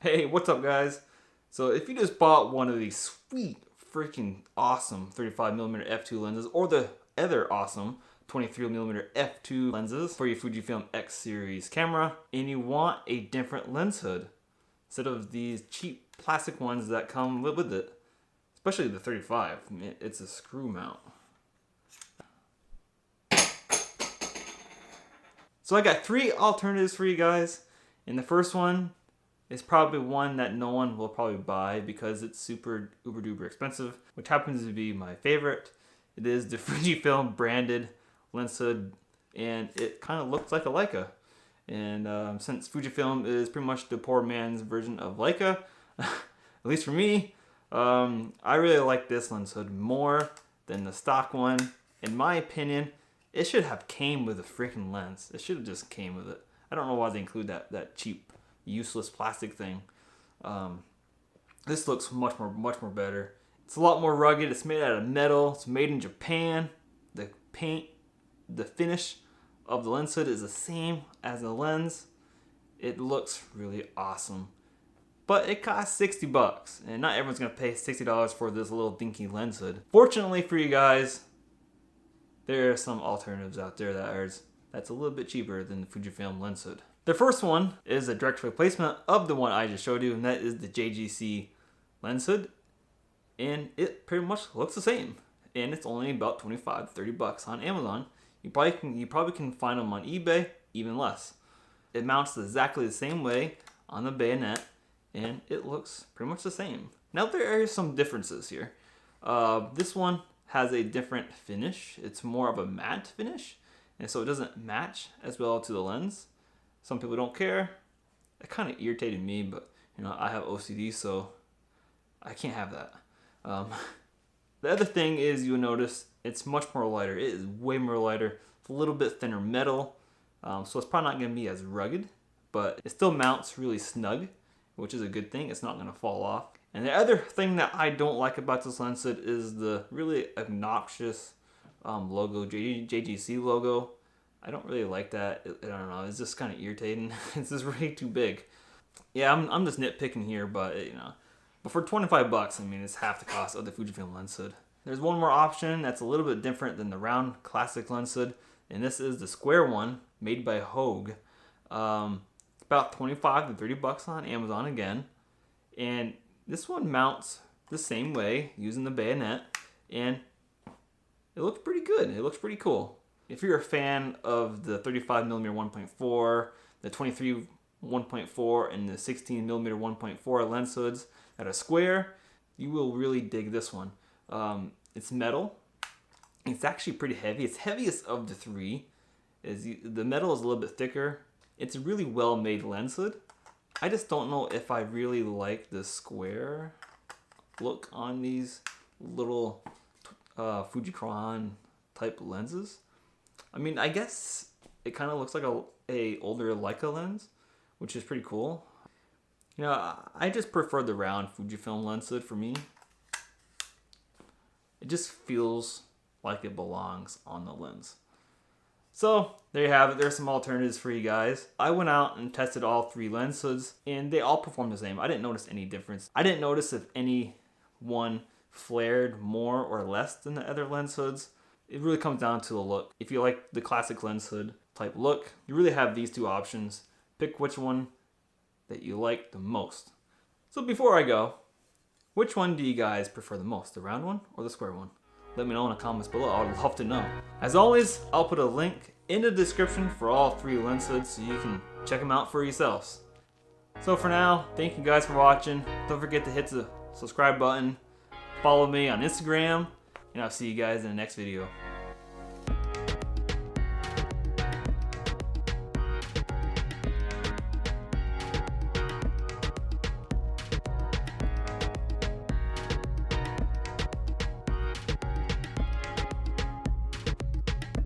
Hey, what's up guys? So if you just bought one of these sweet, freaking awesome 35mm f2 lenses or the other awesome 23mm f2 lenses for your Fujifilm X series camera and you want a different lens hood instead of these cheap plastic ones that come with it, especially the 35, it's a screw mount. So I got three alternatives for you guys, and the first one is probably one that no one will probably buy because it's super uber duper expensive, which happens to be my favorite. It is the Fujifilm branded lens hood, and it kind of looks like a Leica. And since Fujifilm is pretty much the poor man's version of Leica, at least for me, I really like this lens hood more than the stock one. In my opinion, it should have came with a freaking lens. It should have just came with it. I don't know why they include that cheap, useless plastic thing. This looks much more better. It's a lot more rugged. It's made out of metal. It's made in Japan. The paint, the finish of the lens hood is the same as the lens. It looks really awesome. But it costs 60 bucks, and not everyone's gonna pay $60 for this little dinky lens hood. Fortunately for you guys, there are some alternatives out there that's a little bit cheaper than the Fujifilm lens hood. The first one is a direct replacement of the one I just showed you, and that is the JGC Lens Hood. And it pretty much looks the same. And it's only about 25 to 30 bucks on Amazon. You probably can find them on eBay, even less. It mounts exactly the same way on the bayonet, and it looks pretty much the same. Now there are some differences here. This one has a different finish. It's more of a matte finish, and so it doesn't match as well to the lens. Some people don't care. It kind of irritated me, but I have OCD, so I can't have that. The other thing is you'll notice it's much more lighter. It is way more lighter. It's a little bit thinner metal, so it's probably not going to be as rugged, but it still mounts really snug, which is a good thing. It's not going to fall off. And the other thing that I don't like about this lens hood is the really obnoxious logo, JGC logo. I don't really like that. I don't know. It's just kind of irritating. It's just really too big. Yeah, I'm just nitpicking here, but but for 25 bucks, I mean, it's half the cost of the Fujifilm lens hood. There's one more option that's a little bit different than the round classic lens hood, and this is the square one made by Hog. It's about 25 to 30 bucks on Amazon again, and this one mounts the same way using the bayonet, and it looks pretty good. It looks pretty cool. If you're a fan of the 35mm 1.4, the 23 1.4, and the 16mm 1.4 lens hoods that are square, you will really dig this one. It's metal. It's actually pretty heavy. It's heaviest of the three. The metal is a little bit thicker. It's a really well-made lens hood. I just don't know if I really like the square look on these little Fujicron type lenses. I mean, I guess it kind of looks like a older Leica lens, which is pretty cool. I just prefer the round Fujifilm lens hood for me. It just feels like it belongs on the lens. So there you have it. There's some alternatives for you guys. I went out and tested all three lens hoods, and they all perform the same. I didn't notice any difference. I didn't notice if any one flared more or less than the other lens hoods. It really comes down to the look. If you like the classic lens hood type look, you really have these two options. Pick which one that you like the most. So before I go, which one do you guys prefer the most? The round one or the square one? Let me know in the comments below. I would love to know. As always, I'll put a link in the description for all three lens hoods so you can check them out for yourselves. So for now, thank you guys for watching. Don't forget to hit the subscribe button. Follow me on Instagram. And I'll see you guys in the next video.